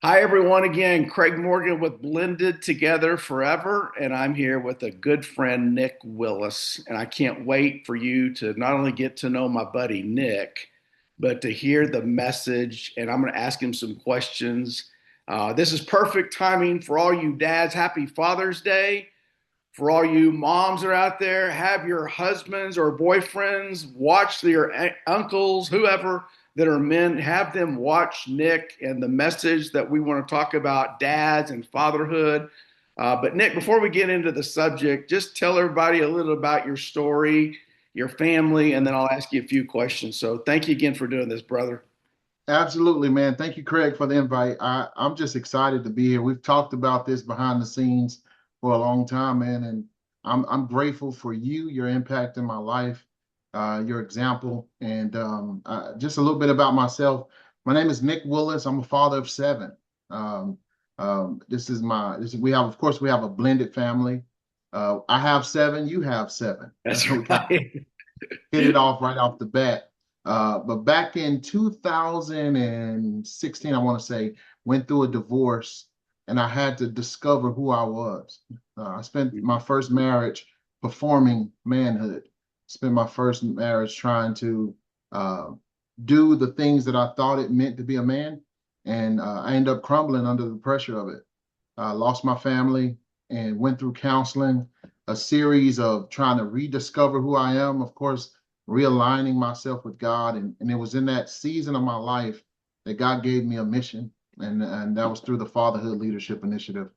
Hi, everyone. Again, Craig Morgan with Blended Together Forever. And I'm here with a good friend, Nick Willis. And I can't wait for you to not only get to know my buddy, Nick, but to hear the message. And I'm going to ask him some questions. This is perfect timing for all you dads. Happy Father's Day. For all you moms that are out there, have your husbands or boyfriends watch your uncles, whoever that are men, have them watch Nick and the message that we want to talk about dads and fatherhood. But Nick, before we get into the subject, just tell everybody a little about your story, your family, and then I'll ask you a few questions. So thank you again for doing this, brother. Absolutely, man. Thank you, Craig, for the invite. I'm just excited to be here. We've talked about this behind the scenes for a long time, man, and I'm grateful for you, your impact in my life, your example, and just a little bit about myself. My name is Nick Willis. I'm a father of seven. Um, we have, of course, we have a blended family. I have seven. You have seven. That's We kind of right. hit it off right off the bat. But back in 2016, I want to say, went through a divorce and I had to discover who I was. I spent my first marriage performing manhood, spent my first marriage trying to uh, do the things that I thought it meant to be a man. And I ended up crumbling under the pressure of it. I lost my family and went through counseling, a series of trying to rediscover who I am. Of course, realigning myself with God. And it was in that season of my life that God gave me a mission. And that was through the Fatherhood Leadership Initiative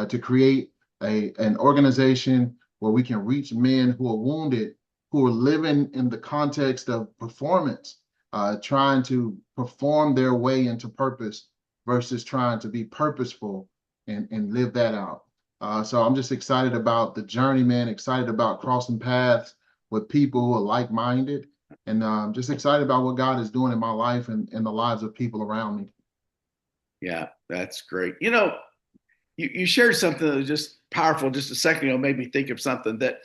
to create an organization where we can reach men who are wounded, who are living in the context of performance, trying to perform their way into purpose versus trying to be purposeful and live that out. So I'm just excited about the journey, man, excited about crossing paths with people who are like-minded, and just excited about what God is doing in my life and the lives of people around me. Yeah, that's great. You shared something that was just powerful just a second ago, made me think of something that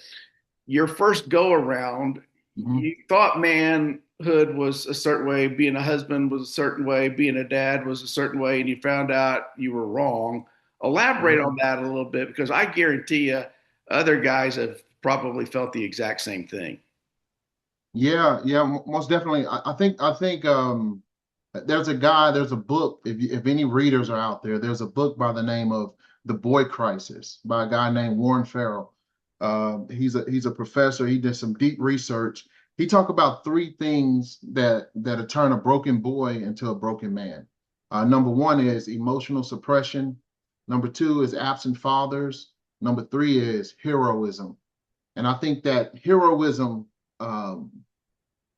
your first go around, Mhm. you thought manhood was a certain way, being a husband was a certain way, being a dad was a certain way, and you found out you were wrong. Elaborate on that a little bit because I guarantee you other guys have probably felt the exact same thing. Yeah, yeah, most definitely. I think there's a book. If any readers are out there, there's a book by the name of The Boy Crisis by a guy named Warren Farrell. He's a professor. He did some deep research. He talked about three things that turn a broken boy into a broken man. Number one is emotional suppression. Number two is absent fathers. Number three is heroism. And I think that heroism um,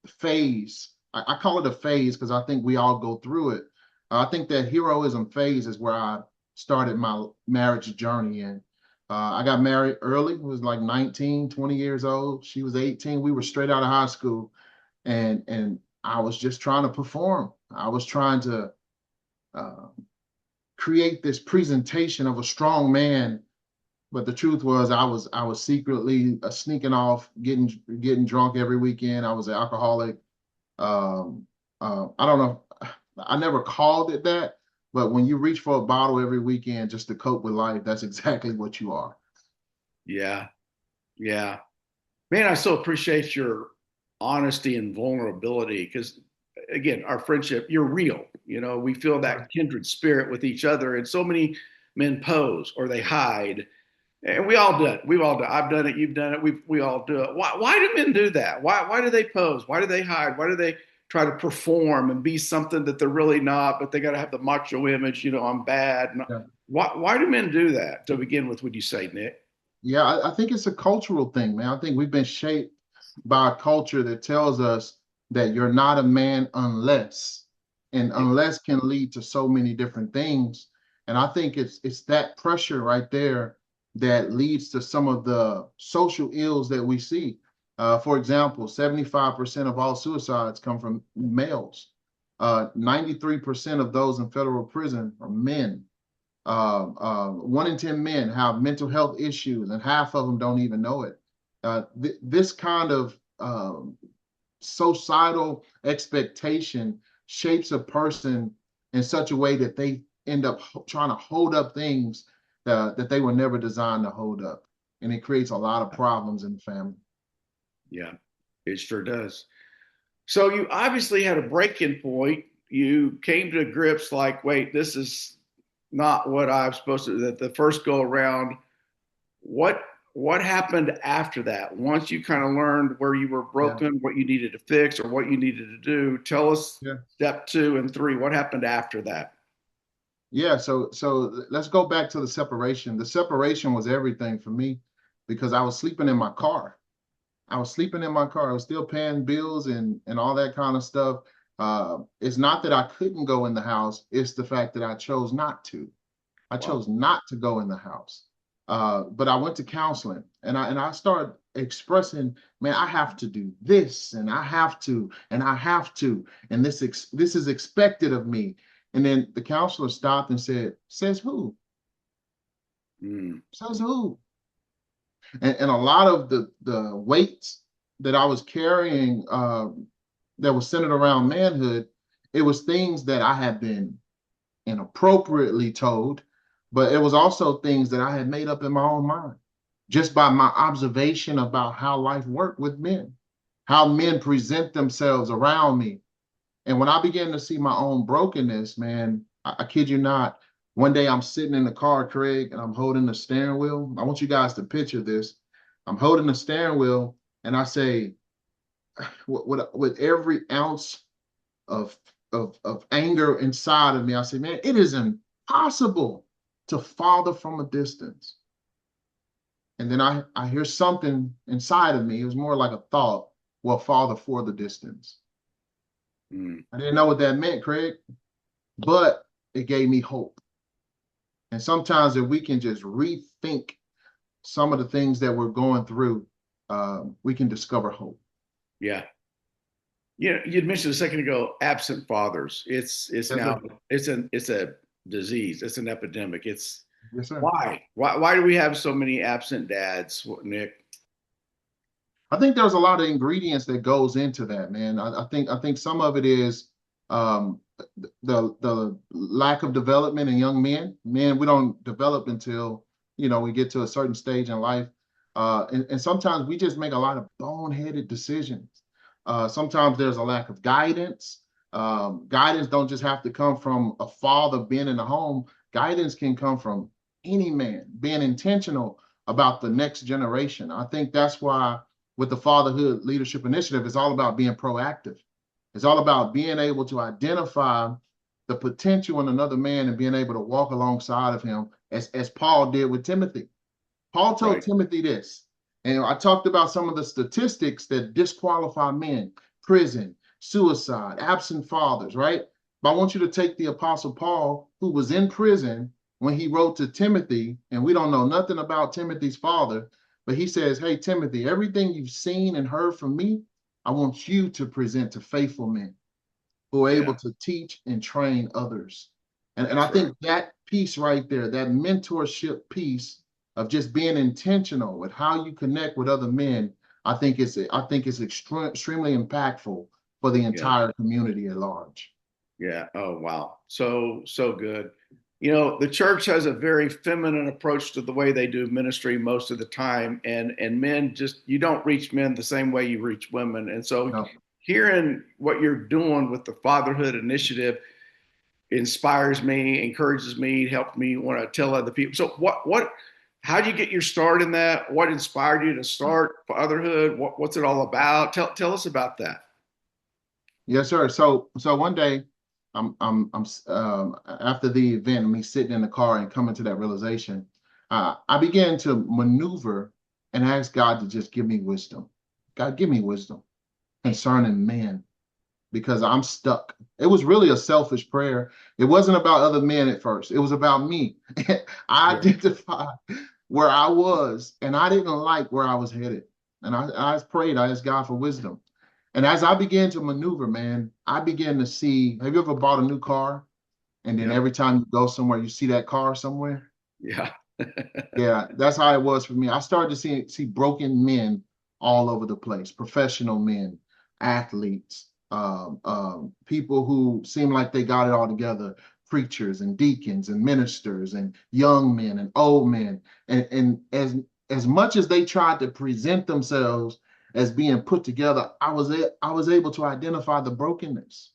phase. I call it a phase because I think we all go through it. I think that heroism phase is where I started my marriage journey in. I got married early, was like 19, 20 years old. She was 18. We were straight out of high school, and I was just trying to perform. I was trying to uh, create this presentation of a strong man, but the truth was I was secretly sneaking off, getting drunk every weekend. I was an alcoholic. um, I don't know. I never called it that, but when you reach for a bottle every weekend just to cope with life, that's exactly what you are. Yeah, yeah. Man, I so appreciate your honesty and vulnerability because, again, our friendship, you're real. We feel Right. that kindred spirit with each other. And so many men pose or they hide. And we all do it. We've all done it. I've done it. You've done it. We all do it. Why do men do that? Why do they pose? Why do they hide? Why do they try to perform and be something that they're really not, but they got to have the macho image, I'm bad. Yeah. Why do men do that to begin with, would you say, Nick? Yeah, I think it's a cultural thing, man. I think we've been shaped by a culture that tells us that you're not a man unless, and unless can lead to so many different things. And I think it's that pressure right there that leads to some of the social ills that we see. For example, 75% of all suicides come from males. 93% of those in federal prison are men. 1 in 10 men have mental health issues, and half of them don't even know it. This kind of societal expectation shapes a person in such a way that they end up trying to hold up things that they were never designed to hold up. And it creates a lot of problems in the family. Yeah, it sure does. So you obviously had a break-in point. You came to grips like, wait, this is not what I'm supposed to. That the first go around. What what happened after that? Once you kind of learned where you were Yeah. broken, what you needed to fix, or what you needed to do, tell us Yeah. step 2 and 3. What happened after that? Yeah, so let's go back to the separation. The separation was everything for me because I was sleeping in my car. I was sleeping in my car. I was still paying bills and all that kind of stuff. It's not that I couldn't go in the house. It's the fact that I chose not to. I Wow. chose not to go in the house. But I went to counseling and I started expressing, man, I have to do this and I have to and I have to and this is expected of me. And then the counselor stopped and said, "Says who? Mm, Says who?" And a lot of the weights that I was carrying that was centered around manhood, it was things that I had been inappropriately told, but it was also things that I had made up in my own mind just by my observation about how life worked with men, how men present themselves around me. And when I began to see my own brokenness, man, I kid you not, one day I'm sitting in the car, Craig, and I'm holding the steering wheel. I want you guys to picture this. I'm holding the steering wheel and I say, with every ounce of, of anger inside of me, I say, man, it is impossible to father from a distance. And then I hear something inside of me. It was more like a thought, well, father for the distance. mm. I didn't know what that meant, Craig, but it gave me hope. And sometimes if we can just rethink some of the things that we're going through, we can discover hope. Yeah. You know, you'd mentioned a second ago absent fathers. It's Yes, now sir. it's a disease. It's an epidemic. It's Yes, sir. why do we have so many absent dads, Nick? I think there's a lot of ingredients that goes into that, man. I think some of it is um, the lack of development in young men. Men, we don't develop until we get to a certain stage in life, and sometimes we just make a lot of boneheaded decisions. Sometimes there's a lack of guidance. Guidance don't just have to come from a father being in the home. Guidance can come from any man being intentional about the next generation. I think that's why with the Fatherhood Leadership Initiative, it's all about being proactive. It's all about being able to identify the potential in another man and being able to walk alongside of him, as Paul did with Timothy. Paul told Right. Timothy this, and I talked about some of the statistics that disqualify men: prison, suicide, absent fathers, right? But I want you to take the Apostle Paul, who was in prison when he wrote to Timothy, and we don't know nothing about Timothy's father, but he says, "Hey, Timothy, everything you've seen and heard from me, I want you to present to faithful men who are able Yeah. to teach and train others." And I That's right. think that piece right there, that mentorship piece of just being intentional with how you connect with other men, I think it's extremely impactful for the Yeah. entire community at large. Yeah. Oh, wow. So good. You know, the church has a very feminine approach to the way they do ministry most of the time, and men just you don't reach men the same way you reach women. And so No. hearing what you're doing with the Fatherhood Initiative inspires me, encourages me, helps me want to tell other people. So how did you get your start in that? What inspired you to start Fatherhood? What's it all about? Tell us about that. Yes, sir. So one day, I'm after the event, me sitting in the car and coming to that realization, I began to maneuver and ask God to just give me wisdom. God, give me wisdom concerning men because I'm stuck. It was really a selfish prayer. It wasn't about other men at first. It was about me. I Yeah. identified where I was, and I didn't like where I was headed. And I prayed. I asked God for wisdom. And as I began to maneuver, man, I began to see. Have you ever bought a new car? And then Yep. every time you go somewhere, you see that car somewhere? Yeah. Yeah, that's how it was for me. I started to see broken men all over the place, professional men, athletes, people who seem like they got it all together, preachers and deacons and ministers and young men and old men. And as much as they tried to present themselves as being put together, I was able to identify the brokenness.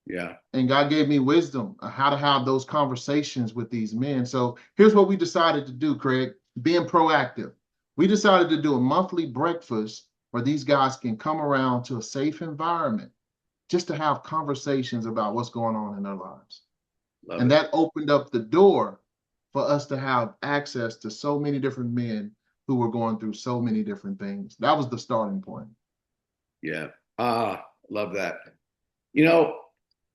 Yeah. And God gave me wisdom on how to have those conversations with these men. So here's what we decided to do, Craig, being proactive. We decided to do a monthly breakfast where these guys can come around to a safe environment just to have conversations about what's going on in their lives. Love And it. that opened up the door for us to have access to so many different men who were going through so many different things. That was the starting point. Yeah. Ah, love that. You know,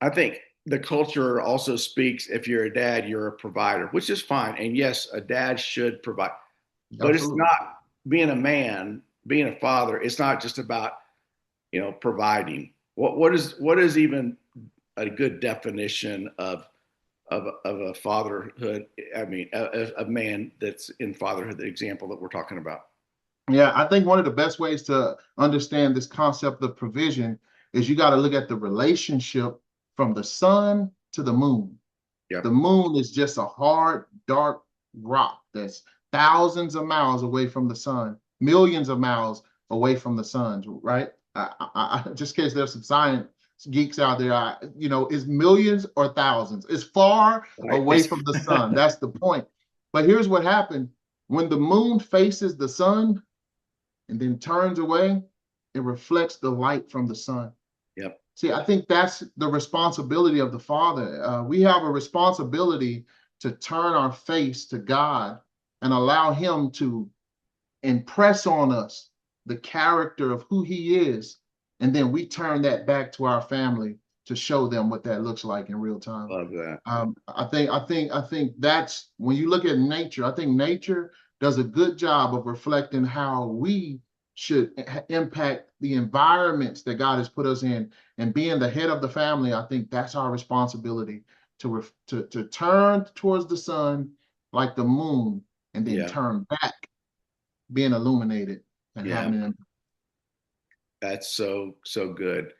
I think the culture also speaks if you're a dad, you're a provider, which is fine. And yes, a dad should provide, but it's Absolutely. not being a man, being a father, it's not just about, providing. What is even a good definition of a fatherhood? I mean, a man that's in fatherhood, the example that we're talking about. Yeah, I think one of the best ways to understand this concept of provision is you got to look at the relationship from the sun to the moon. Yeah. The moon is just a hard, dark rock that's thousands of miles away from the sun, millions of miles away from the sun, right? Just in case there's some science geeks out there, is millions or thousands? It's far Right. away from the sun. That's the point. But here's what happened. When the moon faces the sun and then turns away, it reflects the light from the sun. Yep. See, I think that's the responsibility of the Father. We have a responsibility to turn our face to God and allow Him to impress on us the character of who He is. And then we turn that back to our family to show them what that looks like in real time. Love that. I think that's when you look at nature. I think nature does a good job of reflecting how we should impact the environments that God has put us in. And being the head of the family, I think that's our responsibility to turn towards the sun like the moon, and then Yeah. turn back, being illuminated and Yeah. having an impact. That's so good.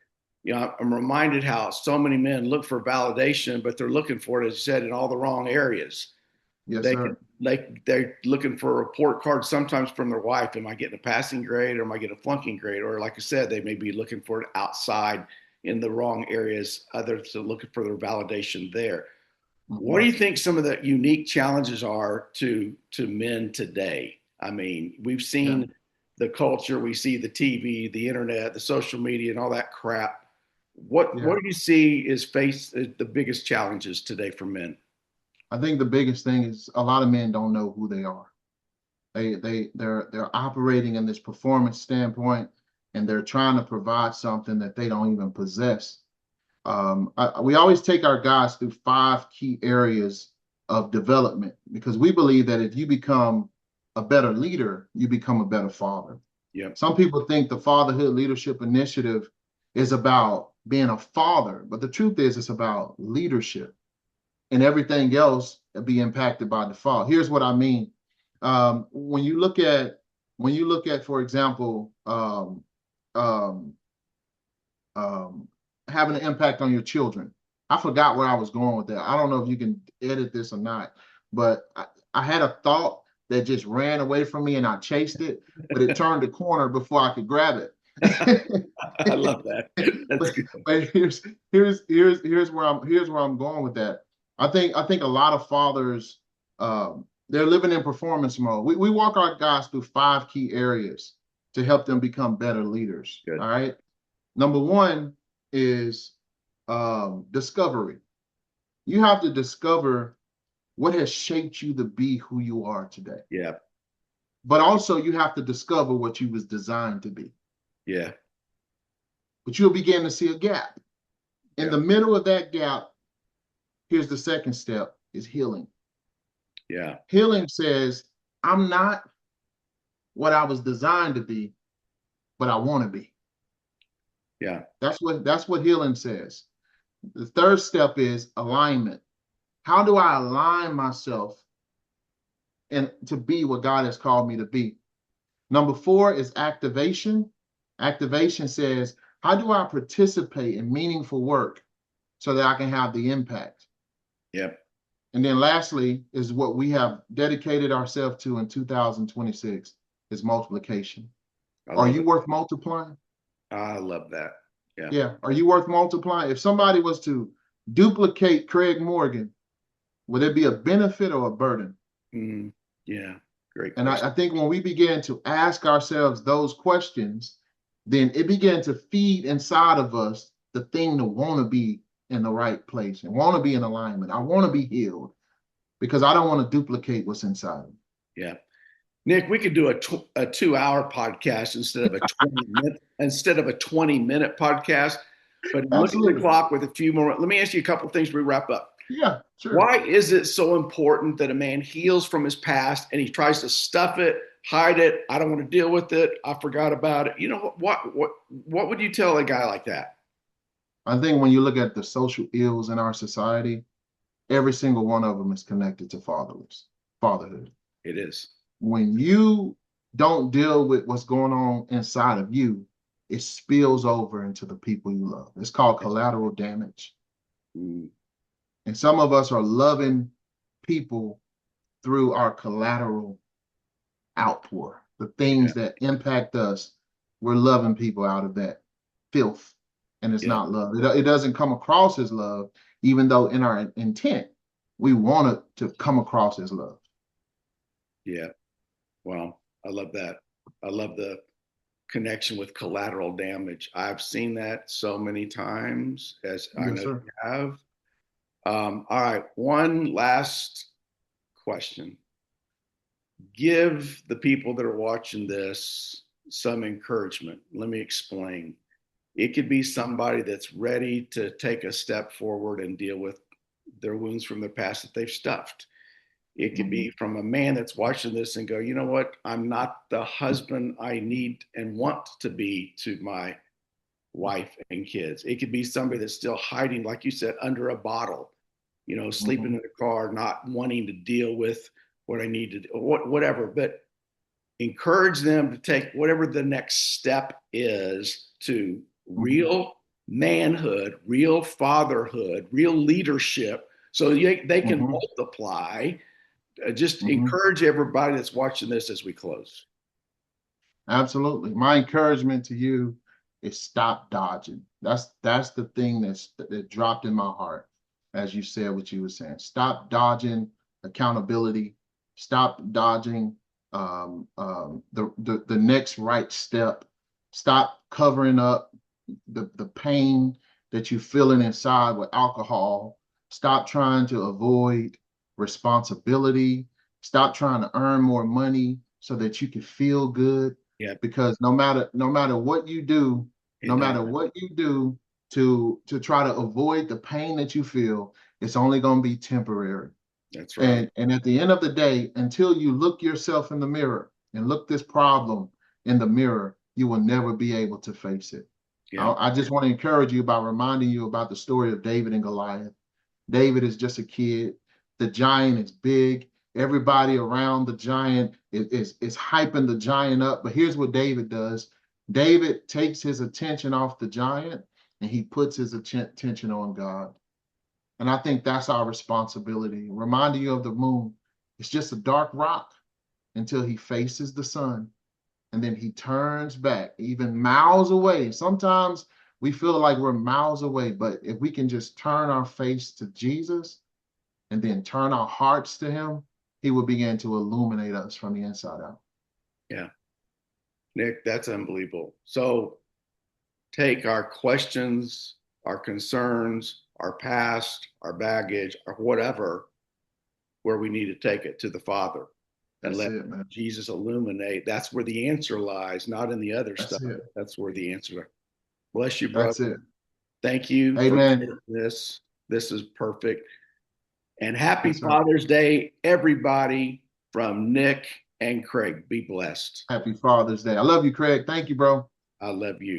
I'm reminded how so many men look for validation, but they're looking for it, as you said, in all the wrong areas. Yes, They could sir. they're looking for a report card sometimes from their wife. Am I getting a passing grade or am I getting a flunking grade? Or like I said, they may be looking for it outside in the wrong areas. Others are looking for their validation there. What do Mhm. you think some of the unique challenges are to men today? I mean, we've Yeah. seen the culture, we see the TV, the internet, the social media, and all that crap. What Yeah. do you see is face the biggest challenges today for men? I think the biggest thing is a lot of men don't know who they are. They're operating in this performance standpoint, and they're trying to provide something that they don't even possess. We always take our guys through 5 key areas of development because we believe that if you become a better leader, you become a better father. Yep. Some people think the Fatherhood Leadership Initiative is about being a father, but the truth is it's about leadership, and everything else be impacted by default. Here's what I mean. When you look at for example, um, um, having an impact on your children. I forgot where I was going with that. I don't know if you can edit this or not, but I had a thought that just ran away from me and I chased it, but it turned the corner before I could grab it. I love that. That's but good. but here's where I'm going with that. I think a lot of fathers, they're living in performance mode. We walk our guys through 5 key areas to help them become better leaders. Good. All right. Number one is discovery. You have to discover what has shaped you to be who you are today. Yeah. But also you have to discover what you was designed to be. Yeah. But you'll begin to see a gap. In Yeah. the middle of that gap, here's the second step is healing. Yeah. Healing says, I'm not what I was designed to be, but I want to be. Yeah. That's what healing says. The third step is alignment. How do I align myself and to be what God has called me to be? Number 4 is activation. Activation says, how do I participate in meaningful work so that I can have the impact? Yep. And then lastly is what we have dedicated ourselves to in 2026 is multiplication. I Are love you it. worth multiplying? I love that. Yeah. Yeah. Are you worth multiplying? If somebody was to duplicate Craig Morgan, would it be a benefit or a burden? Mm, yeah. Great And question. I think when we begin to ask ourselves those questions, then it began to feed inside of us the thing to want to be in the right place and want to be in alignment. I want to be healed because I don't want to duplicate what's inside of me. Yeah. Nick, we could do a 2 hour podcast instead of a 20-minute podcast. But look at the Absolutely. clock with a few more. Let me ask you a couple of things before we wrap up. Yeah, sure. Why is it so important that a man heals from his past and he tries to stuff it, hide it? I don't want to deal with it. I forgot about it. You know what would you tell a guy like that? I think when you look at the social ills in our society, every single one of them is connected to fatherhood. It is. When you don't deal with what's going on inside of you, it spills over into the people you love. It's called collateral damage. Mm, And some of us are loving people through our collateral outpour, the yeah, things that impact us. We're loving people out of that filth, and it's yeah, not love. It doesn't come across as love, even though in our intent, we want it to come across as love. yeah. Well, I love that. I love the connection with collateral damage. I've seen that so many times, as I Yes, know sir. you have. All right, one last question. Give the people that are watching this some encouragement. Let me explain. It could be somebody that's ready to take a step forward and deal with their wounds from their past that they've stuffed. It could Mhm. be from a man that's watching this and go, you know what? I'm not the husband I need and want to be to my wife and kids. It could be somebody that's still hiding, like you said, under a bottle, sleeping Mhm. in the car, not wanting to deal with what I need to do, whatever. But encourage them to take whatever the next step is to Mhm. real manhood, real fatherhood, real leadership, so they can Mhm. multiply. Just Mhm. encourage everybody that's watching this as we close. Absolutely. My encouragement to you is stop dodging. That's the thing that dropped in my heart as you said what you were saying. Stop dodging accountability. Stop dodging the next right step. Stop covering up the pain that you're feeling inside with alcohol. Stop trying to avoid responsibility. Stop trying to earn more money so that you can feel good, Yep, because no matter what you do, it no does. matter what you do to try to avoid the pain that you feel, it's only going to be temporary. That's right. And at the end of the day, until you look yourself in the mirror and look this problem in the mirror, you will never be able to face it. Yeah, I just want to encourage you by reminding you about the story of David and Goliath. David is just a kid. The giant is big. Everybody around the giant is hyping the giant up. But here's what David does. David takes his attention off the giant and he puts his attention on God. And I think that's our responsibility. Reminding you of the moon. It's just a dark rock until he faces the sun. And then he turns back, even miles away. Sometimes we feel like we're miles away, but if we can just turn our face to Jesus and then turn our hearts to him, he will begin to illuminate us from the inside out. yeah. Nick, that's unbelievable. So take our questions, our concerns, our past, our baggage, or whatever, where we need to take it to the Father and That's let it, man. Jesus illuminate. That's where the answer lies, not in the other That's stuff. it. That's where the answer. Bless you, brother. That's it. Thank you for Amen. this. This is perfect. And happy Yes, sir. Father's Day, everybody, from Nick and Craig. Be blessed. Happy Father's Day. I love you, Craig. Thank you, bro. I love you.